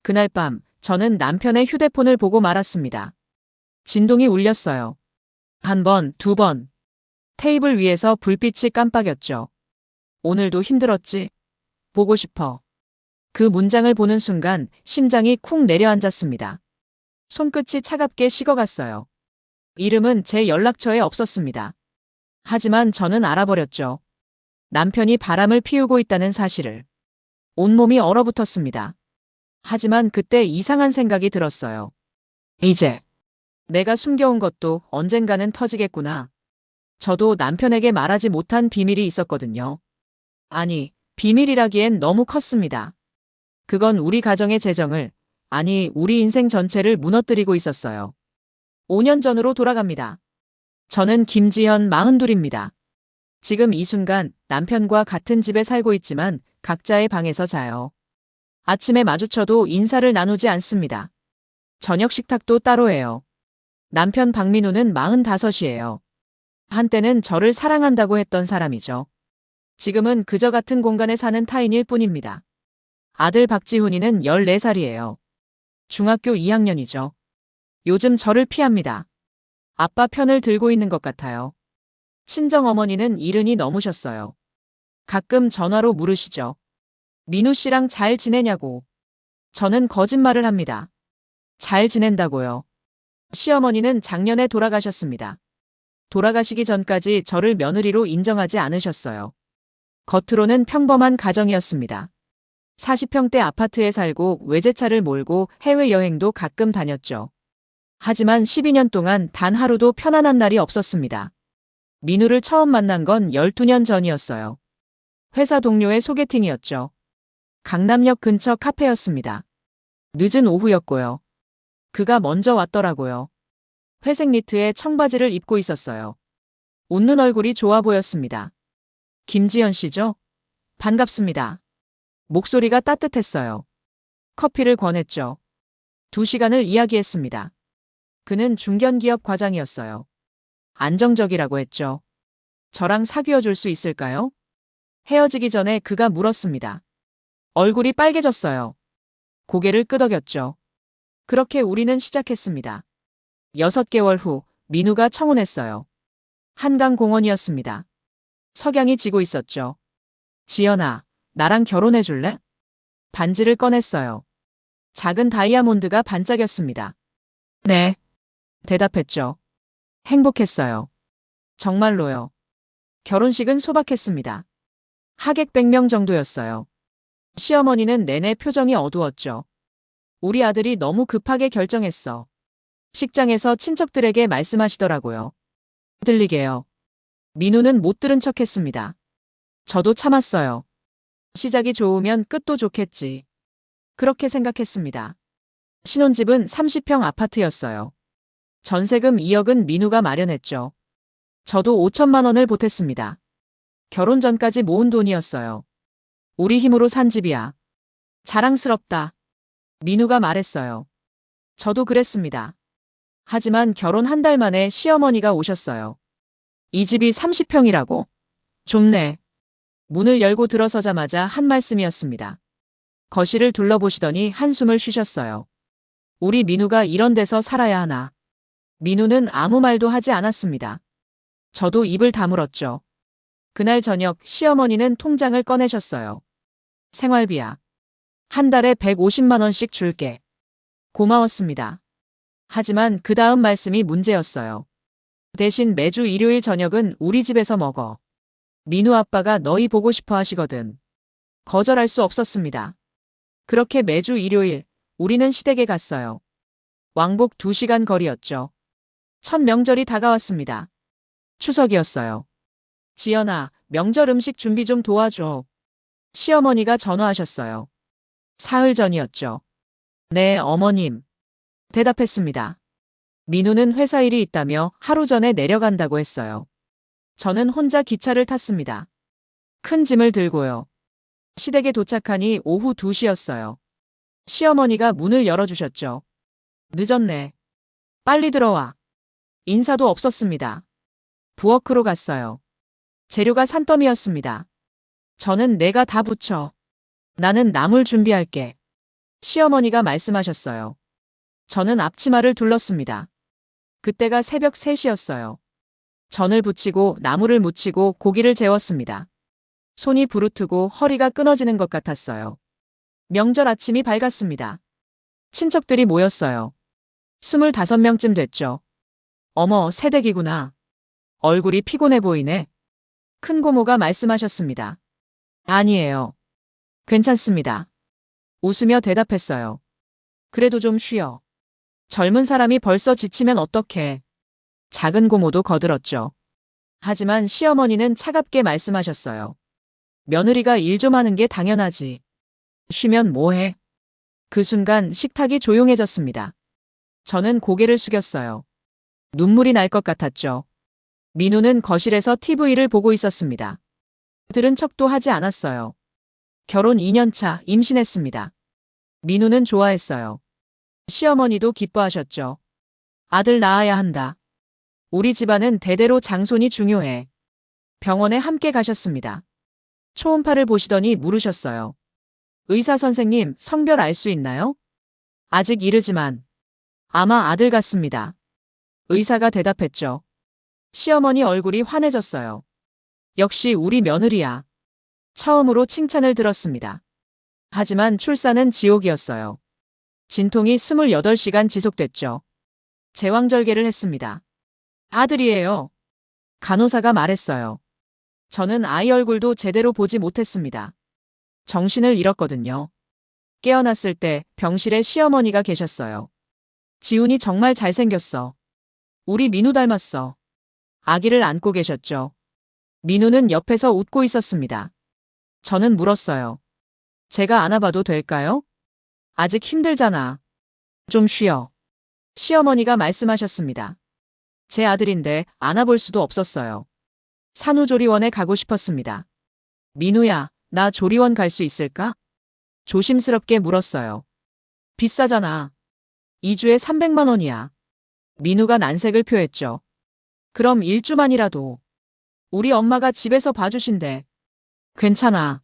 그날 밤 저는 남편의 휴대폰을 보고 말았습니다. 진동이 울렸어요. 한 번, 두 번. 테이블 위에서 불빛이 깜빡였죠. 오늘도 힘들었지? 보고 싶어. 그 문장을 보는 순간 심장이 쿵 내려앉았습니다. 손끝이 차갑게 식어갔어요. 이름은 제 연락처에 없었습니다. 하지만 저는 알아버렸죠. 남편이 바람을 피우고 있다는 사실을. 온몸이 얼어붙었습니다. 하지만 그때 이상한 생각이 들었어요. 이제 내가 숨겨온 것도 언젠가는 터지겠구나. 저도 남편에게 말하지 못한 비밀이 있었거든요. 아니, 비밀이라기엔 너무 컸습니다. 그건 우리 가정의 재정을, 아니, 우리 인생 전체를 무너뜨리고 있었어요. 5년 전으로 돌아갑니다. 저는 김지현 42입니다. 지금 이 순간 남편과 같은 집에 살고 있지만 각자의 방에서 자요. 아침에 마주쳐도 인사를 나누지 않습니다. 저녁 식탁도 따로 해요. 남편 박민우는 45이에요. 한때는 저를 사랑한다고 했던 사람이죠. 지금은 그저 같은 공간에 사는 타인일 뿐입니다. 아들 박지훈이는 14살이에요. 중학교 2학년이죠. 요즘 저를 피합니다. 아빠 편을 들고 있는 것 같아요. 친정어머니는 70이 넘으셨어요. 가끔 전화로 물으시죠. 민우 씨랑 잘 지내냐고. 저는 거짓말을 합니다. 잘 지낸다고요. 시어머니는 작년에 돌아가셨습니다. 돌아가시기 전까지 저를 며느리로 인정하지 않으셨어요. 겉으로는 평범한 가정이었습니다. 40평대 아파트에 살고 외제차를 몰고 해외여행도 가끔 다녔죠. 하지만 12년 동안 단 하루도 편안한 날이 없었습니다. 민우를 처음 만난 건 12년 전이었어요. 회사 동료의 소개팅이었죠. 강남역 근처 카페였습니다. 늦은 오후였고요. 그가 먼저 왔더라고요. 회색 니트에 청바지를 입고 있었어요. 웃는 얼굴이 좋아 보였습니다. 김지연 씨죠? 반갑습니다. 목소리가 따뜻했어요. 커피를 권했죠. 2시간을 이야기했습니다. 그는 중견기업 과장이었어요. 안정적이라고 했죠. 저랑 사귀어 줄 수 있을까요? 헤어지기 전에 그가 물었습니다. 얼굴이 빨개졌어요. 고개를 끄덕였죠. 그렇게 우리는 시작했습니다. 6개월 후 민우가 청혼했어요. 한강공원이었습니다. 석양이 지고 있었죠. 지연아, 나랑 결혼해 줄래? 반지를 꺼냈어요. 작은 다이아몬드가 반짝였습니다. 네. 대답했죠. 행복했어요. 정말로요. 결혼식은 소박했습니다. 하객 100명 정도였어요. 시어머니는 내내 표정이 어두웠죠. 우리 아들이 너무 급하게 결정했어. 식장에서 친척들에게 말씀하시더라고요. 들리게요. 민우는 못 들은 척했습니다. 저도 참았어요. 시작이 좋으면 끝도 좋겠지. 그렇게 생각했습니다. 신혼집은 30평 아파트였어요. 전세금 2억은 민우가 마련했죠. 저도 5천만 원을 보탰습니다. 결혼 전까지 모은 돈이었어요. 우리 힘으로 산 집이야. 자랑스럽다. 민우가 말했어요. 저도 그랬습니다. 하지만 결혼 한 달 만에 시어머니가 오셨어요. 이 집이 30평이라고? 좁네. 문을 열고 들어서자마자 한 말씀이었습니다. 거실을 둘러보시더니 한숨을 쉬셨어요. 우리 민우가 이런 데서 살아야 하나. 민우는 아무 말도 하지 않았습니다. 저도 입을 다물었죠. 그날 저녁 시어머니는 통장을 꺼내셨어요. 생활비야. 한 달에 150만 원씩 줄게. 고마웠습니다. 하지만 그 다음 말씀이 문제였어요. 대신 매주 일요일 저녁은 우리 집에서 먹어. 민우 아빠가 너희 보고 싶어 하시거든. 거절할 수 없었습니다. 그렇게 매주 일요일 우리는 시댁에 갔어요. 왕복 2시간 거리였죠. 첫 명절이 다가왔습니다. 추석이었어요. 지연아, 명절 음식 준비 좀 도와줘. 시어머니가 전화하셨어요. 사흘 전이었죠. 네, 어머님. 대답했습니다. 민우는 회사 일이 있다며 하루 전에 내려간다고 했어요. 저는 혼자 기차를 탔습니다. 큰 짐을 들고요. 시댁에 도착하니 오후 2시였어요. 시어머니가 문을 열어주셨죠. 늦었네. 빨리 들어와. 인사도 없었습니다. 부엌으로 갔어요. 재료가 산더미였습니다. 저는 내가 다 붙여. 나는 나물 준비할게. 시어머니가 말씀하셨어요. 저는 앞치마를 둘렀습니다. 그때가 새벽 3시였어요. 전을 부치고 나무를 묻히고 고기를 재웠습니다. 손이 부르트고 허리가 끊어지는 것 같았어요. 명절 아침이 밝았습니다. 친척들이 모였어요. 25명쯤 됐죠. 어머, 새댁이구나. 얼굴이 피곤해 보이네. 큰 고모가 말씀하셨습니다. 아니에요. 괜찮습니다. 웃으며 대답했어요. 그래도 좀 쉬어. 젊은 사람이 벌써 지치면 어떡해. 작은 고모도 거들었죠. 하지만 시어머니는 차갑게 말씀하셨어요. 며느리가 일 좀 하는 게 당연하지. 쉬면 뭐해? 그 순간 식탁이 조용해졌습니다. 저는 고개를 숙였어요. 눈물이 날 것 같았죠. 민우는 거실에서 TV를 보고 있었습니다. 들은 척도 하지 않았어요. 결혼 2년차 임신했습니다. 민우는 좋아했어요. 시어머니도 기뻐하셨죠. 아들 낳아야 한다. 우리 집안은 대대로 장손이 중요해. 병원에 함께 가셨습니다. 초음파를 보시더니 물으셨어요. 의사 선생님, 성별 알 수 있나요? 아직 이르지만. 아마 아들 같습니다. 의사가 대답했죠. 시어머니 얼굴이 환해졌어요. 역시 우리 며느리야. 처음으로 칭찬을 들었습니다. 하지만 출산은 지옥이었어요. 진통이 28시간 지속됐죠. 제왕절개를 했습니다. 아들이에요. 간호사가 말했어요. 저는 아이 얼굴도 제대로 보지 못했습니다. 정신을 잃었거든요. 깨어났을 때 병실에 시어머니가 계셨어요. 지훈이 정말 잘생겼어. 우리 민우 닮았어. 아기를 안고 계셨죠. 민우는 옆에서 웃고 있었습니다. 저는 물었어요. 제가 안아봐도 될까요? 아직 힘들잖아. 좀 쉬어. 시어머니가 말씀하셨습니다. 제 아들인데 안아볼 수도 없었어요. 산후조리원에 가고 싶었습니다. 민우야, 나 조리원 갈 수 있을까? 조심스럽게 물었어요. 비싸잖아. 2주에 300만 원이야. 민우가 난색을 표했죠. 그럼 1주만이라도. 우리 엄마가 집에서 봐주신대. 괜찮아.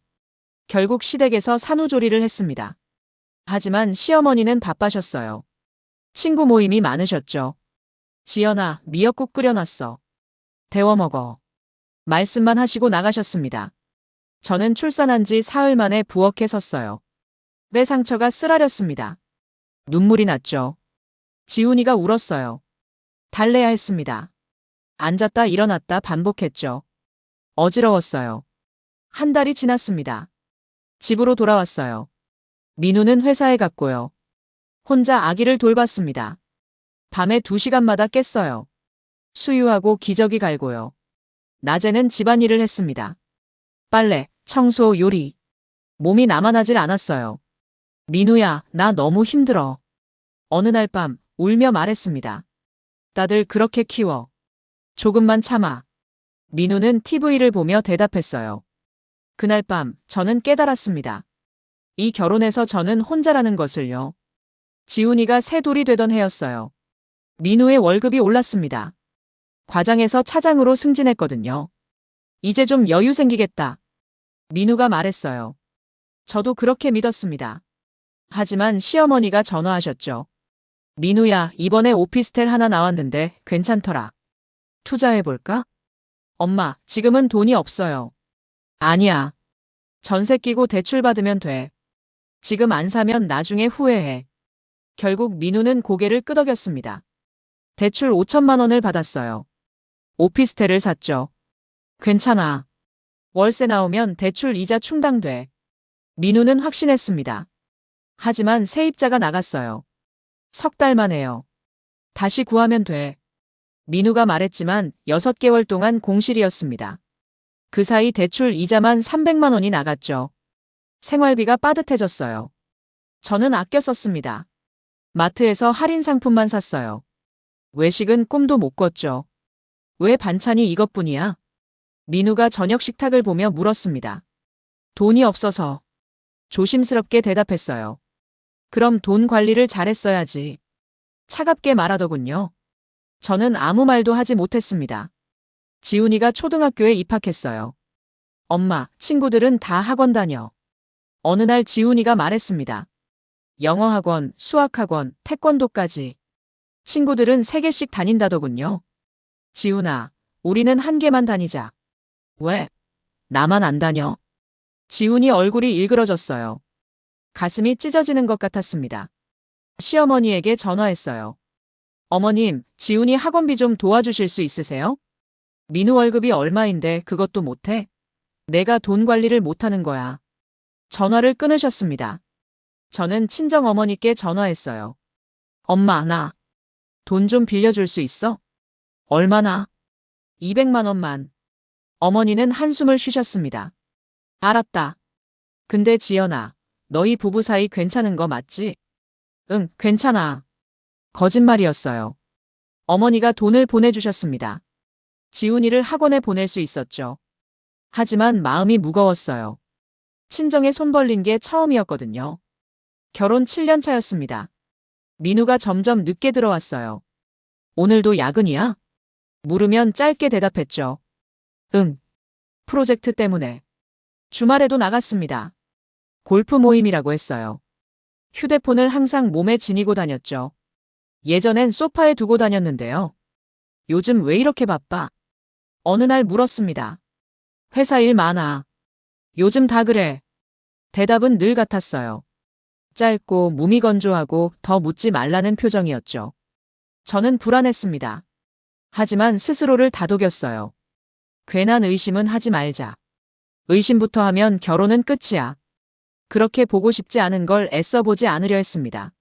결국 시댁에서 산후조리를 했습니다. 하지만 시어머니는 바빠셨어요. 친구 모임이 많으셨죠. 지연아, 미역국 끓여놨어. 데워 먹어. 말씀만 하시고 나가셨습니다. 저는 출산한 지 사흘 만에 부엌에 섰어요. 내 상처가 쓰라렸습니다. 눈물이 났죠. 지훈이가 울었어요. 달래야 했습니다. 앉았다 일어났다 반복했죠. 어지러웠어요. 한 달이 지났습니다. 집으로 돌아왔어요. 민우는 회사에 갔고요. 혼자 아기를 돌봤습니다. 밤에 2시간마다 깼어요. 수유하고 기저귀 갈고요. 낮에는 집안일을 했습니다. 빨래, 청소, 요리. 몸이 남아나질 않았어요. 민우야, 나 너무 힘들어. 어느 날 밤 울며 말했습니다. 다들 그렇게 키워. 조금만 참아. 민우는 TV를 보며 대답했어요. 그날 밤 저는 깨달았습니다. 이 결혼에서 저는 혼자라는 것을요. 지훈이가 새 돌이 되던 해였어요. 민우의 월급이 올랐습니다. 과장에서 차장으로 승진했거든요. 이제 좀 여유 생기겠다. 민우가 말했어요. 저도 그렇게 믿었습니다. 하지만 시어머니가 전화하셨죠. 민우야, 이번에 오피스텔 하나 나왔는데 괜찮더라. 투자해볼까? 엄마, 지금은 돈이 없어요. 아니야. 전세 끼고 대출 받으면 돼. 지금 안 사면 나중에 후회해. 결국 민우는 고개를 끄덕였습니다. 대출 5천만 원을 받았어요. 오피스텔을 샀죠. 괜찮아. 월세 나오면 대출 이자 충당돼. 민우는 확신했습니다. 하지만 세입자가 나갔어요. 석 달 만에요. 다시 구하면 돼. 민우가 말했지만 6개월 동안 공실이었습니다. 그 사이 대출 이자만 300만 원이 나갔죠. 생활비가 빠듯해졌어요. 저는 아껴 썼습니다. 마트에서 할인 상품만 샀어요. 외식은 꿈도 못 꿨죠. 왜 반찬이 이것뿐이야? 민우가 저녁 식탁을 보며 물었습니다. 돈이 없어서. 조심스럽게 대답했어요. 그럼 돈 관리를 잘했어야지. 차갑게 말하더군요. 저는 아무 말도 하지 못했습니다. 지훈이가 초등학교에 입학했어요. 엄마, 친구들은 다 학원 다녀. 어느 날 지훈이가 말했습니다. 영어학원, 수학학원, 태권도까지. 친구들은 3개씩 다닌다더군요. 지훈아, 우리는 1개만 다니자. 왜? 나만 안 다녀? 지훈이 얼굴이 일그러졌어요. 가슴이 찢어지는 것 같았습니다. 시어머니에게 전화했어요. 어머님, 지훈이 학원비 좀 도와주실 수 있으세요? 민우 월급이 얼마인데 그것도 못해? 내가 돈 관리를 못하는 거야. 전화를 끊으셨습니다. 저는 친정어머니께 전화했어요. 엄마, 나 돈 좀 빌려줄 수 있어? 얼마나? 200만 원만. 어머니는 한숨을 쉬셨습니다. 알았다. 근데 지연아, 너희 부부 사이 괜찮은 거 맞지? 응, 괜찮아. 거짓말이었어요. 어머니가 돈을 보내주셨습니다. 지훈이를 학원에 보낼 수 있었죠. 하지만 마음이 무거웠어요. 친정에 손 벌린 게 처음이었거든요. 결혼 7년 차였습니다. 민우가 점점 늦게 들어왔어요. 오늘도 야근이야? 물으면 짧게 대답했죠. 응. 프로젝트 때문에. 주말에도 나갔습니다. 골프 모임이라고 했어요. 휴대폰을 항상 몸에 지니고 다녔죠. 예전엔 소파에 두고 다녔는데요. 요즘 왜 이렇게 바빠? 어느 날 물었습니다. 회사 일 많아. 요즘 다 그래. 대답은 늘 같았어요. 짧고 무미건조하고 더 묻지 말라는 표정이었죠. 저는 불안했습니다. 하지만 스스로를 다독였어요. 괜한 의심은 하지 말자. 의심부터 하면 결혼은 끝이야. 그렇게 보고 싶지 않은 걸 애써 보지 않으려 했습니다.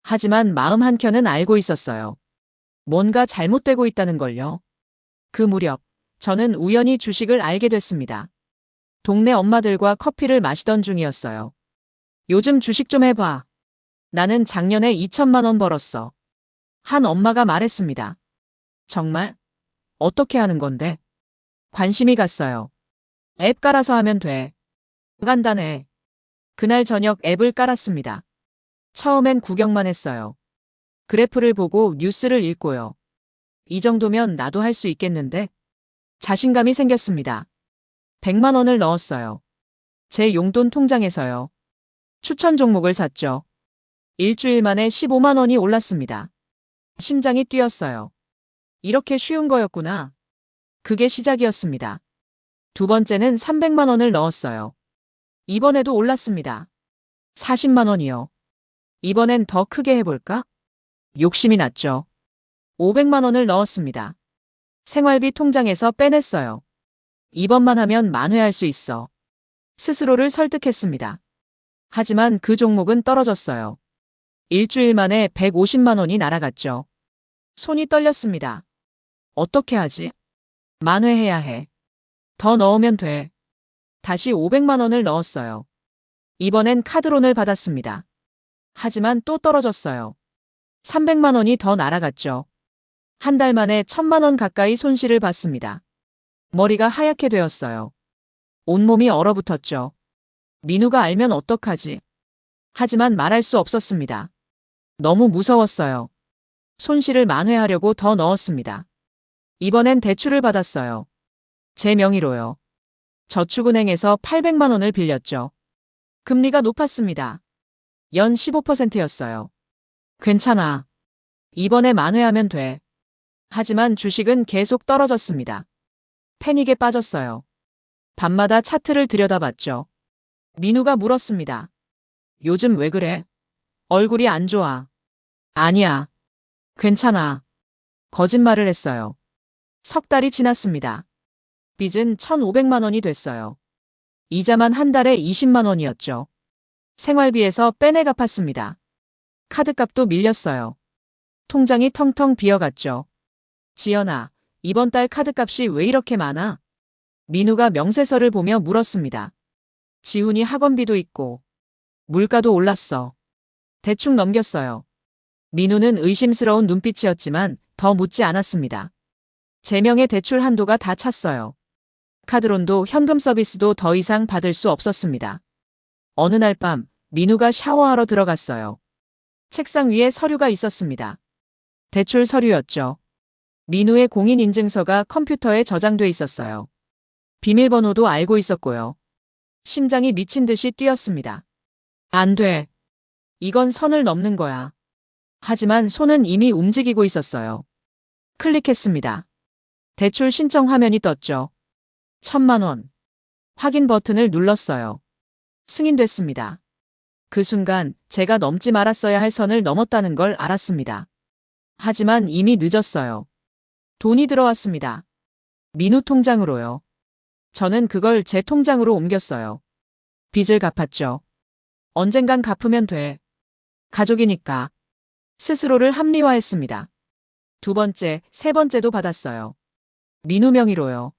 하지만 마음 한켠은 알고 있었어요. 뭔가 잘못되고 있다는 걸요. 그 무렵, 저는 우연히 주식을 알게 됐습니다. 동네 엄마들과 커피를 마시던 중이었어요. 요즘 주식 좀 해봐. 나는 작년에 2천만 원 벌었어. 한 엄마가 말했습니다. 정말? 어떻게 하는 건데? 관심이 갔어요. 앱 깔아서 하면 돼. 간단해. 그날 저녁 앱을 깔았습니다. 처음엔 구경만 했어요. 그래프를 보고 뉴스를 읽고요. 이 정도면 나도 할 수 있겠는데? 자신감이 생겼습니다. 100만 원을 넣었어요. 제 용돈 통장에서요. 추천 종목을 샀죠. 일주일 만에 15만 원이 올랐습니다. 심장이 뛰었어요. 이렇게 쉬운 거였구나. 그게 시작이었습니다. 두 번째는 300만 원을 넣었어요. 이번에도 올랐습니다. 40만 원이요. 이번엔 더 크게 해볼까? 욕심이 났죠. 500만 원을 넣었습니다. 생활비 통장에서 빼냈어요. 이번만 하면 만회할 수 있어. 스스로를 설득했습니다. 하지만 그 종목은 떨어졌어요. 일주일 만에 150만 원이 날아갔죠. 손이 떨렸습니다. 어떻게 하지? 만회해야 해. 더 넣으면 돼. 다시 500만 원을 넣었어요. 이번엔 카드론을 받았습니다. 하지만 또 떨어졌어요. 300만 원이 더 날아갔죠. 한 달 만에 1000만 원 가까이 손실을 봤습니다. 머리가 하얗게 되었어요. 온몸이 얼어붙었죠. 민우가 알면 어떡하지? 하지만 말할 수 없었습니다. 너무 무서웠어요. 손실을 만회하려고 더 넣었습니다. 이번엔 대출을 받았어요. 제 명의로요. 저축은행에서 800만 원을 빌렸죠. 금리가 높았습니다. 연 15%였어요. 괜찮아. 이번에 만회하면 돼. 하지만 주식은 계속 떨어졌습니다. 패닉에 빠졌어요. 밤마다 차트를 들여다봤죠. 민우가 물었습니다. 요즘 왜 그래? 얼굴이 안 좋아. 아니야. 괜찮아. 거짓말을 했어요. 석 달이 지났습니다. 빚은 1,500만 원이 됐어요. 이자만 한 달에 20만 원이었죠. 생활비에서 빼내 갚았습니다. 카드값도 밀렸어요. 통장이 텅텅 비어갔죠. 지연아, 이번 달 카드값이 왜 이렇게 많아? 민우가 명세서를 보며 물었습니다. 지훈이 학원비도 있고 물가도 올랐어. 대충 넘겼어요. 민우는 의심스러운 눈빛이었지만 더 묻지 않았습니다. 제 명의 대출 한도가 다 찼어요. 카드론도 현금 서비스도 더 이상 받을 수 없었습니다. 어느 날 밤 민우가 샤워하러 들어갔어요. 책상 위에 서류가 있었습니다. 대출 서류였죠. 민우의 공인인증서가 컴퓨터에 저장돼 있었어요. 비밀번호도 알고 있었고요. 심장이 미친 듯이 뛰었습니다. 안 돼. 이건 선을 넘는 거야. 하지만 손은 이미 움직이고 있었어요. 클릭했습니다. 대출 신청 화면이 떴죠. 1,000만 원. 확인 버튼을 눌렀어요. 승인됐습니다. 그 순간 제가 넘지 말았어야 할 선을 넘었다는 걸 알았습니다. 하지만 이미 늦었어요. 돈이 들어왔습니다. 민우 통장으로요. 저는 그걸 제 통장으로 옮겼어요. 빚을 갚았죠. 언젠간 갚으면 돼. 가족이니까. 스스로를 합리화했습니다. 두 번째, 세 번째도 받았어요. 민우 명의로요.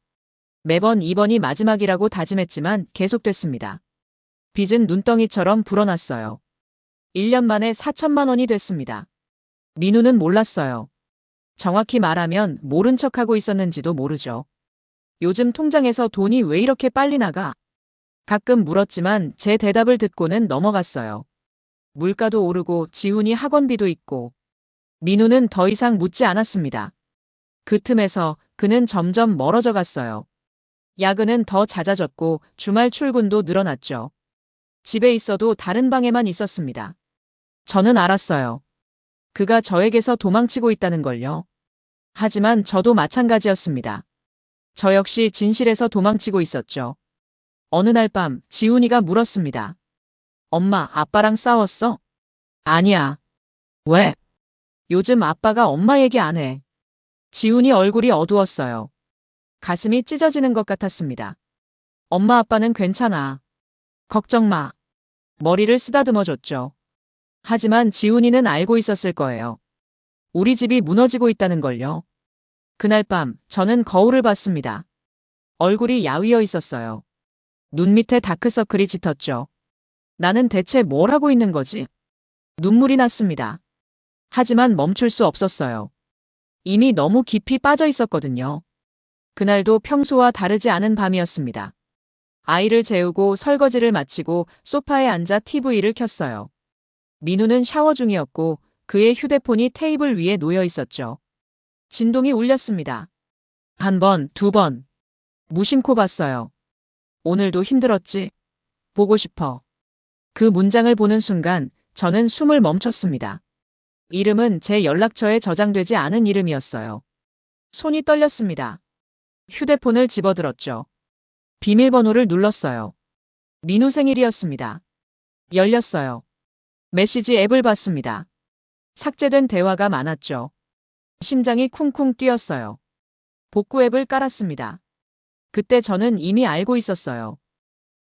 매번 이번이 마지막이라고 다짐했지만 계속됐습니다. 빚은 눈덩이처럼 불어났어요. 1년 만에 4천만 원이 됐습니다. 민우는 몰랐어요. 정확히 말하면 모른 척하고 있었는지도 모르죠. 요즘 통장에서 돈이 왜 이렇게 빨리 나가? 가끔 물었지만 제 대답을 듣고는 넘어갔어요. 물가도 오르고 지훈이 학원비도 있고. 민우는 더 이상 묻지 않았습니다. 그 틈에서 그는 점점 멀어져 갔어요. 야근은 더 잦아졌고 주말 출근도 늘어났죠. 집에 있어도 다른 방에만 있었습니다. 저는 알았어요. 그가 저에게서 도망치고 있다는 걸요. 하지만 저도 마찬가지였습니다. 저 역시 진실에서 도망치고 있었죠. 어느 날 밤 지훈이가 물었습니다. 엄마, 아빠랑 싸웠어? 아니야. 왜? 요즘 아빠가 엄마 얘기 안 해. 지훈이 얼굴이 어두웠어요. 가슴이 찢어지는 것 같았습니다. 엄마 아빠는 괜찮아. 걱정 마. 머리를 쓰다듬어 줬죠. 하지만 지훈이는 알고 있었을 거예요. 우리 집이 무너지고 있다는 걸요. 그날 밤 저는 거울을 봤습니다. 얼굴이 야위어 있었어요. 눈 밑에 다크서클이 짙었죠. 나는 대체 뭘 하고 있는 거지? 눈물이 났습니다. 하지만 멈출 수 없었어요. 이미 너무 깊이 빠져 있었거든요. 그날도 평소와 다르지 않은 밤이었습니다. 아이를 재우고 설거지를 마치고 소파에 앉아 TV를 켰어요. 민우는 샤워 중이었고 그의 휴대폰이 테이블 위에 놓여 있었죠. 진동이 울렸습니다. 한 번, 두 번. 무심코 봤어요. 오늘도 힘들었지? 보고 싶어. 그 문장을 보는 순간 저는 숨을 멈췄습니다. 이름은 제 연락처에 저장되지 않은 이름이었어요. 손이 떨렸습니다. 휴대폰을 집어들었죠. 비밀번호를 눌렀어요. 민우 생일이었습니다. 열렸어요. 메시지 앱을 봤습니다. 삭제된 대화가 많았죠. 심장이 쿵쿵 뛰었어요. 복구 앱을 깔았습니다. 그때 저는 이미 알고 있었어요.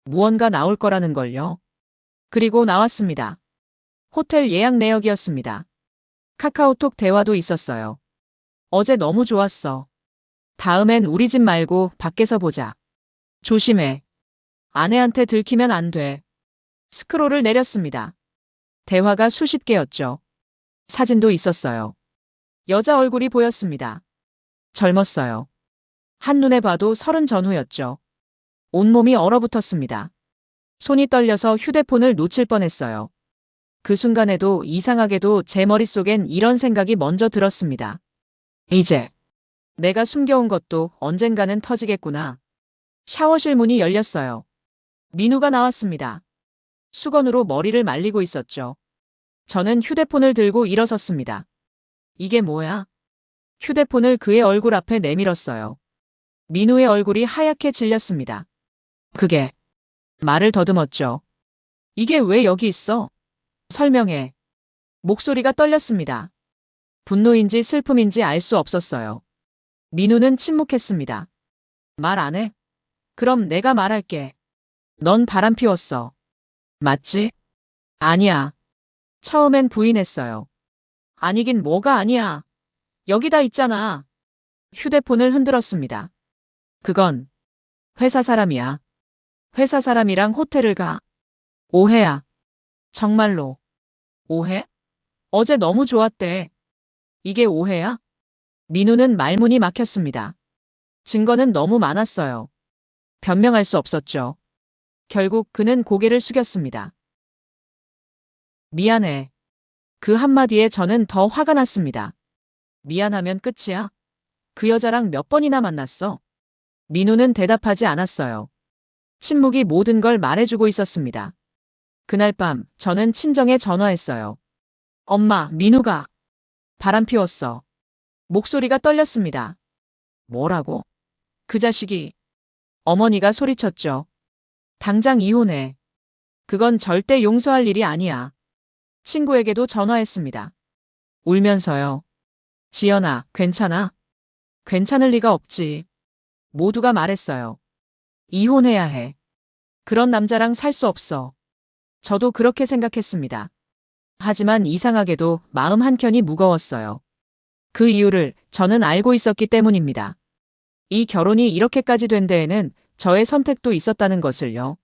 무언가 나올 거라는 걸요. 그리고 나왔습니다. 호텔 예약 내역이었습니다. 카카오톡 대화도 있었어요. 어제 너무 좋았어. 다음엔 우리 집 말고 밖에서 보자. 조심해. 아내한테 들키면 안 돼. 스크롤을 내렸습니다. 대화가 수십 개였죠. 사진도 있었어요. 여자 얼굴이 보였습니다. 젊었어요. 한눈에 봐도 30 전후였죠. 온몸이 얼어붙었습니다. 손이 떨려서 휴대폰을 놓칠 뻔했어요. 그 순간에도 이상하게도 제 머릿속엔 이런 생각이 먼저 들었습니다. 이제 내가 숨겨온 것도 언젠가는 터지겠구나. 샤워실 문이 열렸어요. 민우가 나왔습니다. 수건으로 머리를 말리고 있었죠. 저는 휴대폰을 들고 일어섰습니다. 이게 뭐야? 휴대폰을 그의 얼굴 앞에 내밀었어요. 민우의 얼굴이 하얗게 질렸습니다. 그게 말을 더듬었죠. 이게 왜 여기 있어? 설명해. 목소리가 떨렸습니다. 분노인지 슬픔인지 알 수 없었어요. 민우는 침묵했습니다. 말 안 해? 그럼 내가 말할게. 넌 바람 피웠어. 맞지? 아니야. 처음엔 부인했어요. 아니긴 뭐가 아니야. 여기다 있잖아. 휴대폰을 흔들었습니다. 그건 회사 사람이야. 회사 사람이랑 호텔을 가. 오해야. 정말로. 오해? 어제 너무 좋았대. 이게 오해야? 민우는 말문이 막혔습니다. 증거는 너무 많았어요. 변명할 수 없었죠. 결국 그는 고개를 숙였습니다. 미안해. 그 한마디에 저는 더 화가 났습니다. 미안하면 끝이야? 그 여자랑 몇 번이나 만났어? 민우는 대답하지 않았어요. 침묵이 모든 걸 말해주고 있었습니다. 그날 밤 저는 친정에 전화했어요. 엄마, 민우가 바람 피웠어. 목소리가 떨렸습니다. 뭐라고? 그 자식이. 어머니가 소리쳤죠. 당장 이혼해. 그건 절대 용서할 일이 아니야. 친구에게도 전화했습니다. 울면서요. 지연아, 괜찮아? 괜찮을 리가 없지. 모두가 말했어요. 이혼해야 해. 그런 남자랑 살 수 없어. 저도 그렇게 생각했습니다. 하지만 이상하게도 마음 한켠이 무거웠어요. 그 이유를 저는 알고 있었기 때문입니다. 이 결혼이 이렇게까지 된 데에는 저의 선택도 있었다는 것을요.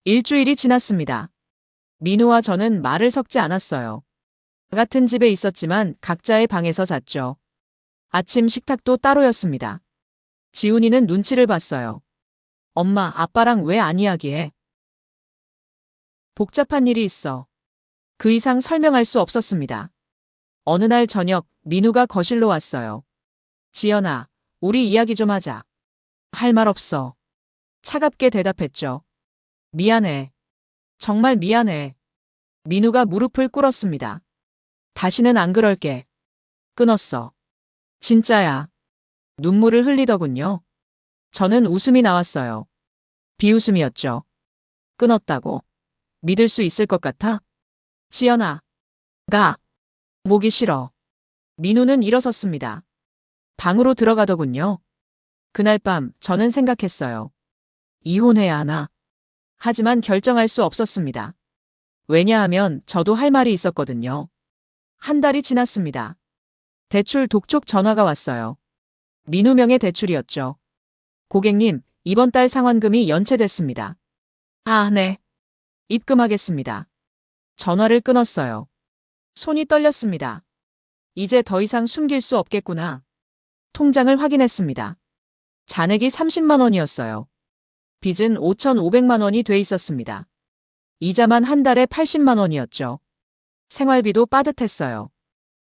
일주일이 지났습니다. 민우와 저는 말을 섞지 않았어요. 같은 집에 있었지만 각자의 방에서 잤죠. 아침 식탁도 따로였습니다. 지훈이는 눈치를 봤어요. 엄마, 아빠랑 왜 안 이야기해? 복잡한 일이 있어. 그 이상 설명할 수 없었습니다. 어느 날 저녁 민우가 거실로 왔어요. 지연아, 우리 이야기 좀 하자. 할 말 없어. 차갑게 대답했죠. 미안해. 정말 미안해. 민우가 무릎을 꿇었습니다. 다시는 안 그럴게. 끊었어. 진짜야. 눈물을 흘리더군요. 저는 웃음이 나왔어요. 비웃음이었죠. 끊었다고. 믿을 수 있을 것 같아? 지연아. 가. 목이 싫어. 민우는 일어섰습니다. 방으로 들어가더군요. 그날 밤 저는 생각했어요. 이혼해야 하나. 하지만 결정할 수 없었습니다. 왜냐하면 저도 할 말이 있었거든요. 한 달이 지났습니다. 대출 독촉 전화가 왔어요. 민우 명의 대출이었죠. 고객님, 이번 달 상환금이 연체됐습니다. 아, 네. 입금하겠습니다. 전화를 끊었어요. 손이 떨렸습니다. 이제 더 이상 숨길 수 없겠구나. 통장을 확인했습니다. 잔액이 30만 원이었어요. 빚은 5,500만 원이 돼 있었습니다. 이자만 한 달에 80만 원이었죠. 생활비도 빠듯했어요.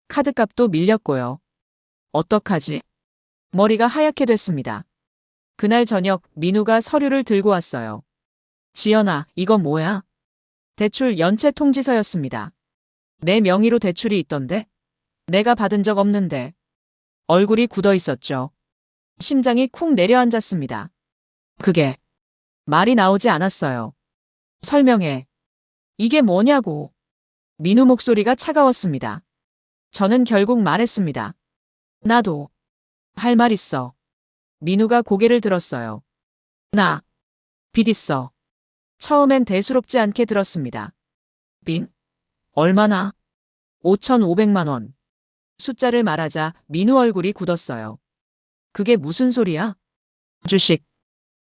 카드값도 밀렸고요. 어떡하지? 머리가 하얗게 됐습니다. 그날 저녁 민우가 서류를 들고 왔어요. 지연아, 이건 뭐야? 대출 연체 통지서였습니다. 내 명의로 대출이 있던데? 내가 받은 적 없는데. 얼굴이 굳어 있었죠. 심장이 쿵 내려앉았습니다. 그게 말이 나오지 않았어요. 설명해. 이게 뭐냐고. 민우 목소리가 차가웠습니다. 저는 결국 말했습니다. 나도 할 말 있어. 민우가 고개를 들었어요. 나 빚 있어. 처음엔 대수롭지 않게 들었습니다. 빚? 얼마나? 5,500만 원. 숫자를 말하자 민우 얼굴이 굳었어요. 그게 무슨 소리야? 주식.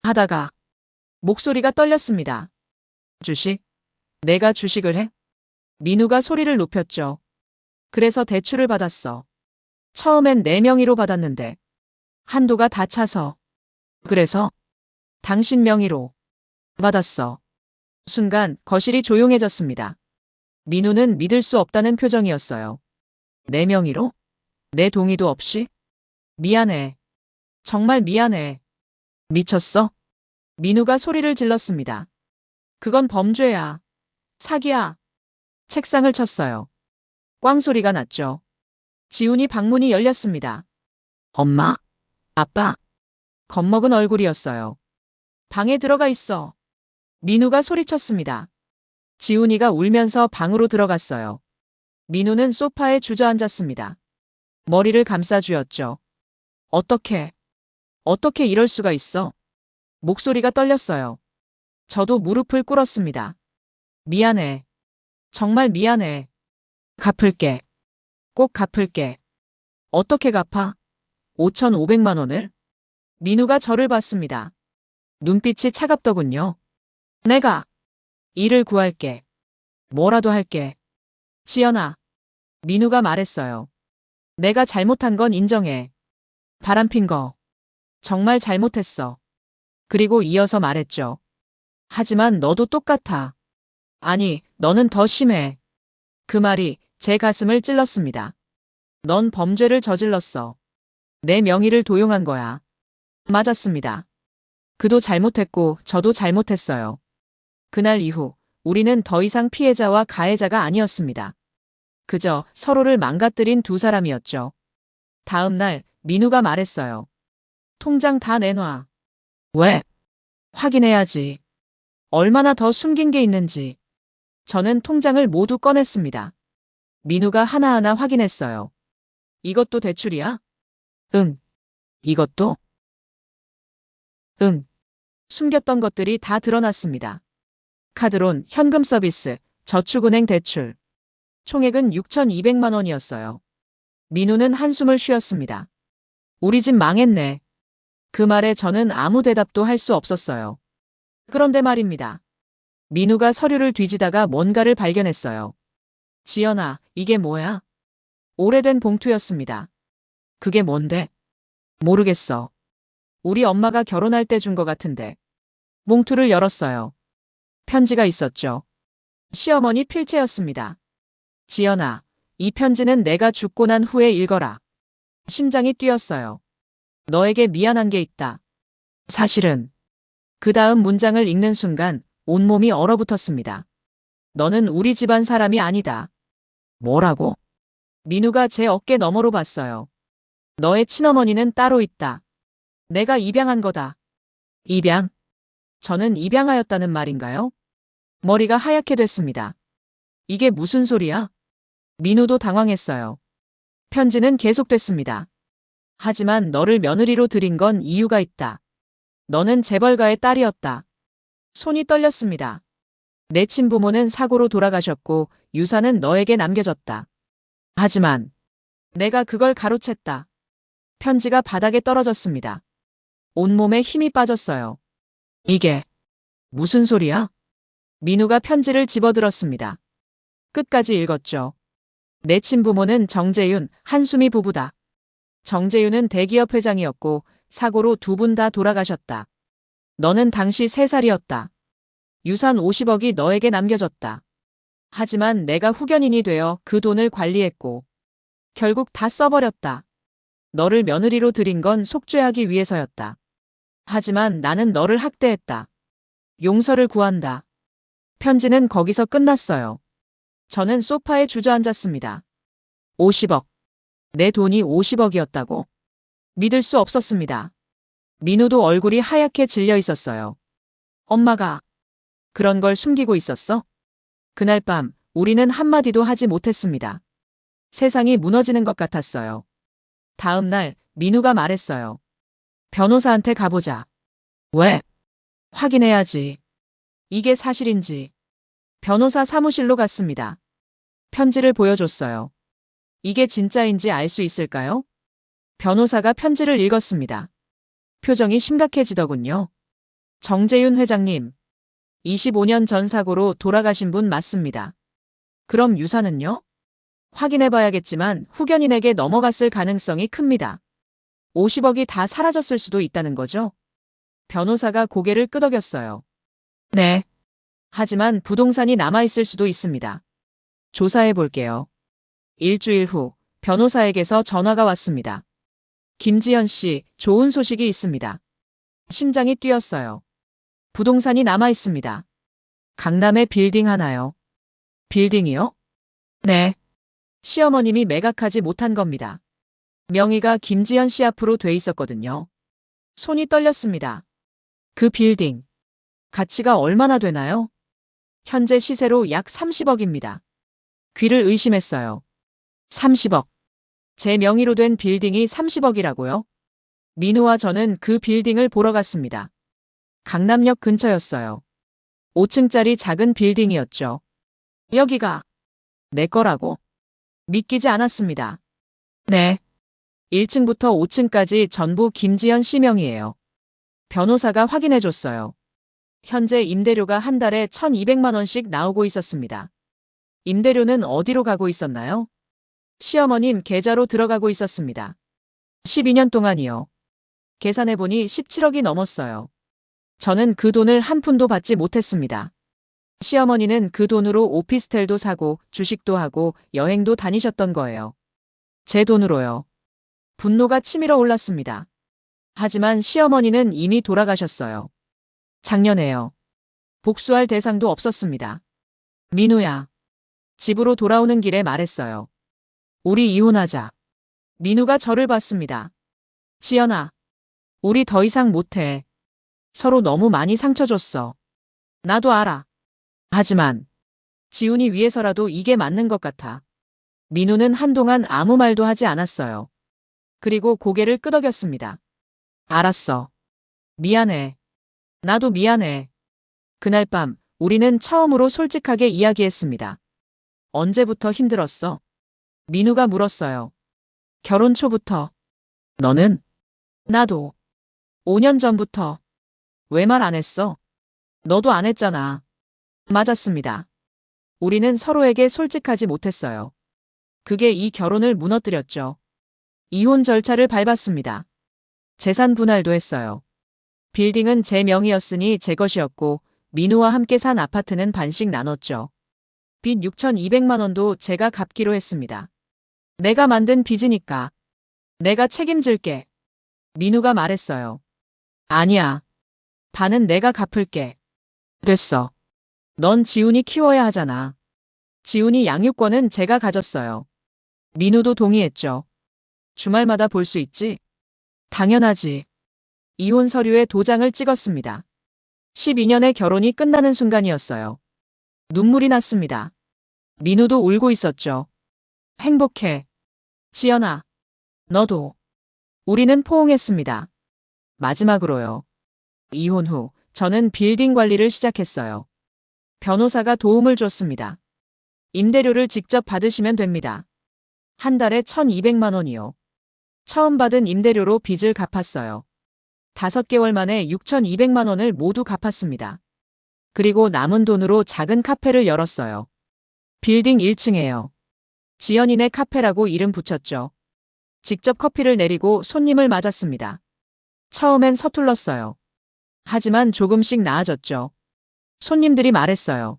하다가 목소리가 떨렸습니다. 주식? 내가 주식을 해? 민우가 소리를 높였죠. 그래서 대출을 받았어. 처음엔 내 명의로 받았는데 한도가 다 차서. 그래서 당신 명의로 받았어. 순간 거실이 조용해졌습니다. 민우는 믿을 수 없다는 표정이었어요. 내 명의로? 내 동의도 없이? 미안해. 정말 미안해. 미쳤어? 민우가 소리를 질렀습니다. 그건 범죄야. 사기야. 책상을 쳤어요. 꽝 소리가 났죠. 지훈이 방문이 열렸습니다. 엄마? 아빠? 겁먹은 얼굴이었어요. 방에 들어가 있어. 민우가 소리쳤습니다. 지훈이가 울면서 방으로 들어갔어요. 민우는 소파에 주저앉았습니다. 머리를 감싸쥐었죠. 어떻게 이럴 수가 있어? 목소리가 떨렸어요. 저도 무릎을 꿇었습니다. 미안해. 정말 미안해. 갚을게. 꼭 갚을게. 어떻게 갚아? 5,500만 원을? 민우가 저를 봤습니다. 눈빛이 차갑더군요. 내가 일을 구할게. 뭐라도 할게. 지연아. 민우가 말했어요. 내가 잘못한 건 인정해. 바람핀 거. 정말 잘못했어. 그리고 이어서 말했죠. 하지만 너도 똑같아. 아니, 너는 더 심해. 그 말이 제 가슴을 찔렀습니다. 넌 범죄를 저질렀어. 내 명의를 도용한 거야. 맞았습니다. 그도 잘못했고 저도 잘못했어요. 그날 이후 우리는 더 이상 피해자와 가해자가 아니었습니다. 그저 서로를 망가뜨린 두 사람이었죠. 다음 날 민우가 말했어요. 통장 다 내놔. 왜? 확인해야지. 얼마나 더 숨긴 게 있는지. 저는 통장을 모두 꺼냈습니다. 민우가 하나하나 확인했어요. 이것도 대출이야? 응. 이것도? 응. 숨겼던 것들이 다 드러났습니다. 카드론, 현금 서비스, 저축은행 대출. 총액은 6,200만 원이었어요. 민우는 한숨을 쉬었습니다. 우리 집 망했네. 그 말에 저는 아무 대답도 할 수 없었어요. 그런데 말입니다. 민우가 서류를 뒤지다가 뭔가를 발견했어요. 지연아, 이게 뭐야? 오래된 봉투였습니다. 그게 뭔데? 모르겠어. 우리 엄마가 결혼할 때 준 것 같은데. 봉투를 열었어요. 편지가 있었죠. 시어머니 필체였습니다. 지연아, 이 편지는 내가 죽고 난 후에 읽어라. 심장이 뛰었어요. 너에게 미안한 게 있다. 사실은 그 다음 문장을 읽는 순간 온몸이 얼어붙었습니다. 너는 우리 집안 사람이 아니다. 뭐라고? 민우가 제 어깨 너머로 봤어요. 너의 친어머니는 따로 있다. 내가 입양한 거다. 입양? 저는 입양하였다는 말인가요? 머리가 하얗게 됐습니다. 이게 무슨 소리야? 민우도 당황했어요. 편지는 계속됐습니다. 하지만 너를 며느리로 들인 건 이유가 있다. 너는 재벌가의 딸이었다. 손이 떨렸습니다. 내 친부모는 사고로 돌아가셨고 유산은 너에게 남겨졌다. 하지만 내가 그걸 가로챘다. 편지가 바닥에 떨어졌습니다. 온몸에 힘이 빠졌어요. 이게 무슨 소리야? 민우가 편지를 집어들었습니다. 끝까지 읽었죠. 내 친부모는 정재윤, 한수미 부부다. 정재윤은 대기업 회장이었고 사고로 두 분 다 돌아가셨다. 너는 당시 3살이었다. 유산 50억이 너에게 남겨졌다. 하지만 내가 후견인이 되어 그 돈을 관리했고 결국 다 써버렸다. 너를 며느리로 들인 건 속죄하기 위해서였다. 하지만 나는 너를 학대했다. 용서를 구한다. 편지는 거기서 끝났어요. 저는 소파에 주저앉았습니다. 50억. 내 돈이 50억이었다고. 믿을 수 없었습니다. 민우도 얼굴이 하얗게 질려 있었어요. 엄마가 그런 걸 숨기고 있었어? 그날 밤 우리는 한마디도 하지 못했습니다. 세상이 무너지는 것 같았어요. 다음 날 민우가 말했어요. 변호사한테 가보자. 왜? 확인해야지. 이게 사실인지. 변호사 사무실로 갔습니다. 편지를 보여줬어요. 이게 진짜인지 알 수 있을까요? 변호사가 편지를 읽었습니다. 표정이 심각해지더군요. 정재윤 회장님, 25년 전 사고로 돌아가신 분 맞습니다. 그럼 유산은요? 확인해봐야겠지만 후견인에게 넘어갔을 가능성이 큽니다. 50억이 다 사라졌을 수도 있다는 거죠? 변호사가 고개를 끄덕였어요. 네. 하지만 부동산이 남아있을 수도 있습니다. 조사해 볼게요. 일주일 후 변호사에게서 전화가 왔습니다. 김지연 씨, 좋은 소식이 있습니다. 심장이 뛰었어요. 부동산이 남아있습니다. 강남에 빌딩 하나요. 빌딩이요? 네. 시어머님이 매각하지 못한 겁니다. 명의가 김지연 씨 앞으로 돼 있었거든요. 손이 떨렸습니다. 그 빌딩. 가치가 얼마나 되나요? 현재 시세로 약 30억입니다. 귀를 의심했어요. 30억. 제 명의로 된 빌딩이 30억이라고요? 민우와 저는 그 빌딩을 보러 갔습니다. 강남역 근처였어요. 5층짜리 작은 빌딩이었죠. 여기가 내 거라고? 믿기지 않았습니다. 네. 1층부터 5층까지 전부 김지연 씨 명의예요. 변호사가 확인해줬어요. 현재 임대료가 한 달에 1,200만 원씩 나오고 있었습니다. 임대료는 어디로 가고 있었나요? 시어머님 계좌로 들어가고 있었습니다. 12년 동안이요. 계산해보니 17억이 넘었어요. 저는 그 돈을 한 푼도 받지 못했습니다. 시어머니는 그 돈으로 오피스텔도 사고 주식도 하고 여행도 다니셨던 거예요. 제 돈으로요. 분노가 치밀어 올랐습니다. 하지만 시어머니는 이미 돌아가셨어요. 작년에요. 복수할 대상도 없었습니다. 민우야. 집으로 돌아오는 길에 말했어요. 우리 이혼하자. 민우가 저를 봤습니다. 지연아. 우리 더 이상 못해. 서로 너무 많이 상처 줬어. 나도 알아. 하지만 지훈이 위해서라도 이게 맞는 것 같아. 민우는 한동안 아무 말도 하지 않았어요. 그리고 고개를 끄덕였습니다. 알았어. 미안해. 나도 미안해. 그날 밤 우리는 처음으로 솔직하게 이야기했습니다. 언제부터 힘들었어? 민우가 물었어요. 결혼 초부터. 너는? 나도. 5년 전부터. 왜 말 안 했어? 너도 안 했잖아. 맞았습니다. 우리는 서로에게 솔직하지 못했어요. 그게 이 결혼을 무너뜨렸죠. 이혼 절차를 밟았습니다. 재산 분할도 했어요. 빌딩은 제 명의였으니 제 것이었고 민우와 함께 산 아파트는 반씩 나눴죠. 빚 6,200만 원도 제가 갚기로 했습니다. 내가 만든 빚이니까. 내가 책임질게. 민우가 말했어요. 아니야. 반은 내가 갚을게. 됐어. 넌 지훈이 키워야 하잖아. 지훈이 양육권은 제가 가졌어요. 민우도 동의했죠. 주말마다 볼 수 있지? 당연하지. 이혼 서류에 도장을 찍었습니다. 12년의 결혼이 끝나는 순간이었어요. 눈물이 났습니다. 민우도 울고 있었죠. 행복해. 지연아. 너도. 우리는 포옹했습니다. 마지막으로요. 이혼 후 저는 빌딩 관리를 시작했어요. 변호사가 도움을 줬습니다. 임대료를 직접 받으시면 됩니다. 한 달에 1,200만 원이요. 처음 받은 임대료로 빚을 갚았어요. 5개월 만에 6,200만 원을 모두 갚았습니다. 그리고 남은 돈으로 작은 카페를 열었어요. 빌딩 1층에요. 지연이네 카페라고 이름 붙였죠. 직접 커피를 내리고 손님을 맞았습니다. 처음엔 서툴렀어요. 하지만 조금씩 나아졌죠. 손님들이 말했어요.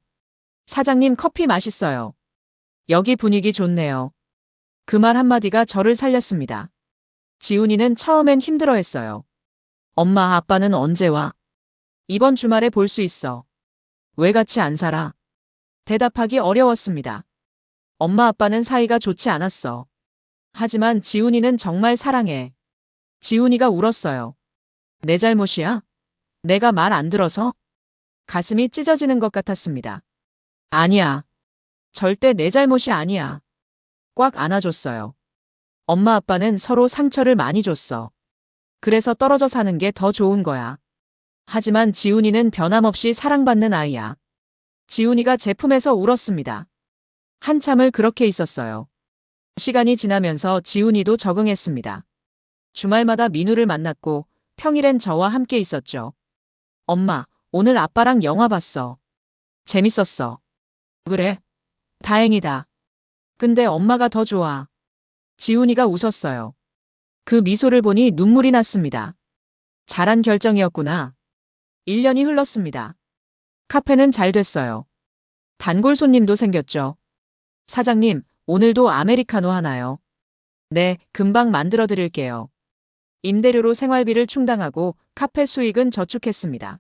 사장님 커피 맛있어요. 여기 분위기 좋네요. 그 말 한마디가 저를 살렸습니다. 지훈이는 처음엔 힘들어했어요. 엄마 아빠는 언제 와? 이번 주말에 볼 수 있어. 왜 같이 안 살아? 대답하기 어려웠습니다. 엄마 아빠는 사이가 좋지 않았어. 하지만 지훈이는 정말 사랑해. 지훈이가 울었어요. 내 잘못이야? 내가 말 안 들어서? 가슴이 찢어지는 것 같았습니다. 아니야. 절대 내 잘못이 아니야. 꽉 안아줬어요. 엄마 아빠는 서로 상처를 많이 줬어. 그래서 떨어져 사는 게 더 좋은 거야. 하지만 지훈이는 변함없이 사랑받는 아이야. 지훈이가 제품에서 울었습니다. 한참을 그렇게 있었어요. 시간이 지나면서 지훈이도 적응했습니다. 주말마다 민우를 만났고 평일엔 저와 함께 있었죠. 엄마, 오늘 아빠랑 영화 봤어. 재밌었어. 그래? 다행이다. 근데 엄마가 더 좋아. 지훈이가 웃었어요. 그 미소를 보니 눈물이 났습니다. 잘한 결정이었구나. 1년이 흘렀습니다. 카페는 잘 됐어요. 단골 손님도 생겼죠. 사장님, 오늘도 아메리카노 하나요? 네, 금방 만들어 드릴게요. 임대료로 생활비를 충당하고 카페 수익은 저축했습니다.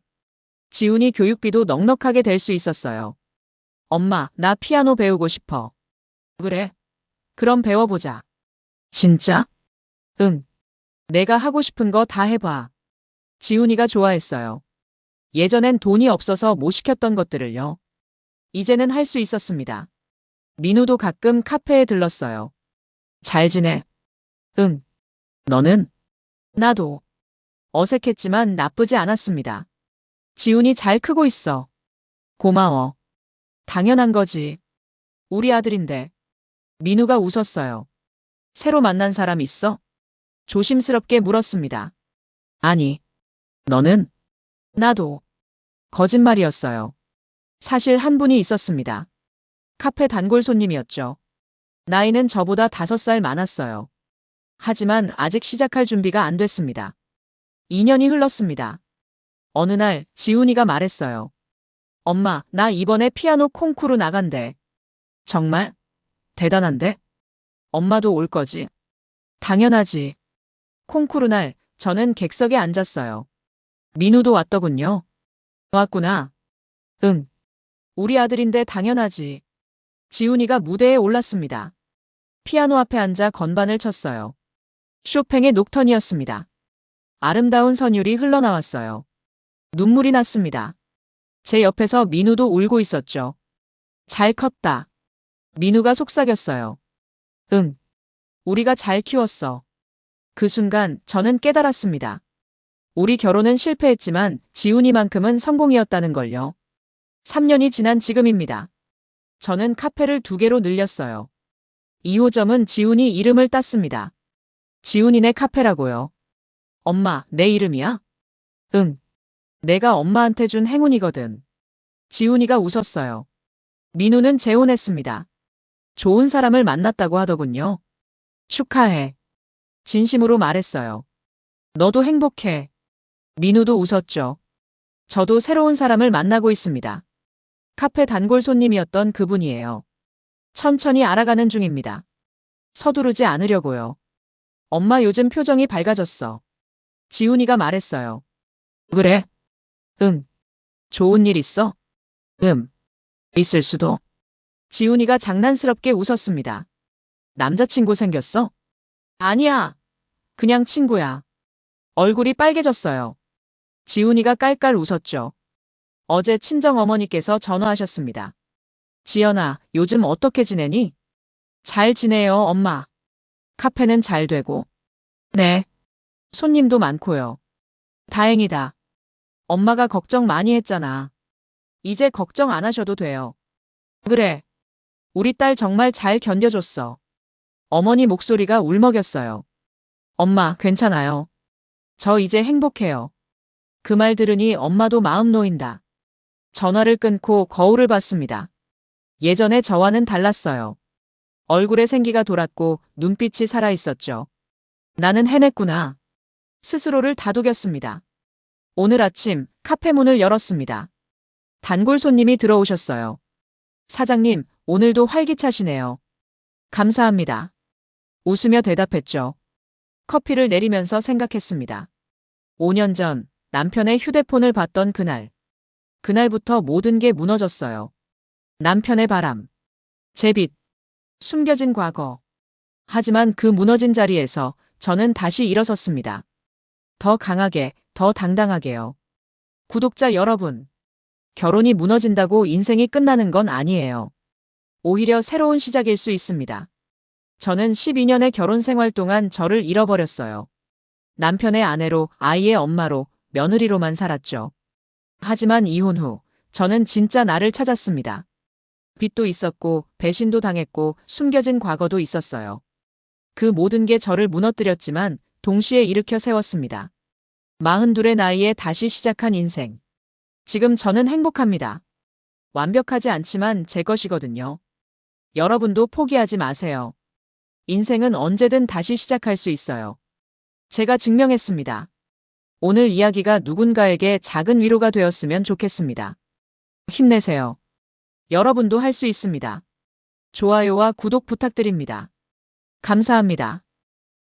지훈이 교육비도 넉넉하게 될 수 있었어요. 엄마, 나 피아노 배우고 싶어. 그래? 그럼 배워보자. 진짜? 응. 내가 하고 싶은 거 다 해봐. 지훈이가 좋아했어요. 예전엔 돈이 없어서 못 시켰던 것들을요. 이제는 할 수 있었습니다. 민우도 가끔 카페에 들렀어요. 잘 지내? 응. 너는? 나도. 어색했지만 나쁘지 않았습니다. 지훈이 잘 크고 있어. 고마워. 당연한 거지. 우리 아들인데. 민우가 웃었어요. 새로 만난 사람 있어? 조심스럽게 물었습니다. 아니. 너는? 나도. 거짓말이었어요. 사실 한 분이 있었습니다. 카페 단골 손님이었죠. 나이는 저보다 5살 많았어요. 하지만 아직 시작할 준비가 안 됐습니다. 2년이 흘렀습니다. 어느 날 지훈이가 말했어요. 엄마, 나 이번에 피아노 콩쿠르 나간대. 정말? 대단한데? 엄마도 올 거지? 당연하지. 콩쿠르 날 저는 객석에 앉았어요. 민우도 왔더군요. 왔구나. 응. 우리 아들인데 당연하지. 지훈이가 무대에 올랐습니다. 피아노 앞에 앉아 건반을 쳤어요. 쇼팽의 녹턴이었습니다. 아름다운 선율이 흘러나왔어요. 눈물이 났습니다. 제 옆에서 민우도 울고 있었죠. 잘 컸다. 민우가 속삭였어요. 응. 우리가 잘 키웠어. 그 순간 저는 깨달았습니다. 우리 결혼은 실패했지만 지훈이만큼은 성공이었다는 걸요. 3년이 지난 지금입니다. 저는 카페를 2개로 늘렸어요. 2호점은 지훈이 이름을 땄습니다. 지훈이네 카페라고요. 엄마, 내 이름이야? 응. 내가 엄마한테 준 행운이거든. 지훈이가 웃었어요. 민우는 재혼했습니다. 좋은 사람을 만났다고 하더군요. 축하해. 진심으로 말했어요. 너도 행복해. 민우도 웃었죠. 저도 새로운 사람을 만나고 있습니다. 카페 단골 손님이었던 그분이에요. 천천히 알아가는 중입니다. 서두르지 않으려고요. 엄마 요즘 표정이 밝아졌어. 지훈이가 말했어요. 그래? 응. 좋은 일 있어? 있을 수도. 지훈이가 장난스럽게 웃었습니다. 남자친구 생겼어? 아니야. 그냥 친구야. 얼굴이 빨개졌어요. 지훈이가 깔깔 웃었죠. 어제 친정어머니께서 전화하셨습니다. 지연아, 요즘 어떻게 지내니? 잘 지내요, 엄마. 카페는 잘 되고. 네. 손님도 많고요. 다행이다. 엄마가 걱정 많이 했잖아. 이제 걱정 안 하셔도 돼요. 그래. 우리 딸 정말 잘 견뎌줬어. 어머니 목소리가 울먹였어요. 엄마, 괜찮아요. 저 이제 행복해요. 그 말 들으니 엄마도 마음 놓인다. 전화를 끊고 거울을 봤습니다. 예전에 저와는 달랐어요. 얼굴에 생기가 돌았고 눈빛이 살아있었죠. 나는 해냈구나. 스스로를 다독였습니다. 오늘 아침 카페 문을 열었습니다. 단골 손님이 들어오셨어요. 사장님, 오늘도 활기차시네요. 감사합니다. 웃으며 대답했죠. 커피를 내리면서 생각했습니다. 5년 전 남편의 휴대폰을 봤던 그날. 그날부터 모든 게 무너졌어요. 남편의 바람, 제 빚, 숨겨진 과거. 하지만 그 무너진 자리에서 저는 다시 일어섰습니다. 더 강하게, 더 당당하게요. 구독자 여러분, 결혼이 무너진다고 인생이 끝나는 건 아니에요. 오히려 새로운 시작일 수 있습니다. 저는 12년의 결혼 생활 동안 저를 잃어버렸어요. 남편의 아내로, 아이의 엄마로, 며느리로만 살았죠. 하지만 이혼 후 저는 진짜 나를 찾았습니다. 빚도 있었고 배신도 당했고 숨겨진 과거도 있었어요. 그 모든 게 저를 무너뜨렸지만 동시에 일으켜 세웠습니다. 42의 나이에 다시 시작한 인생. 지금 저는 행복합니다. 완벽하지 않지만 제 것이거든요. 여러분도 포기하지 마세요. 인생은 언제든 다시 시작할 수 있어요. 제가 증명했습니다. 오늘 이야기가 누군가에게 작은 위로가 되었으면 좋겠습니다. 힘내세요. 여러분도 할 수 있습니다. 좋아요와 구독 부탁드립니다. 감사합니다.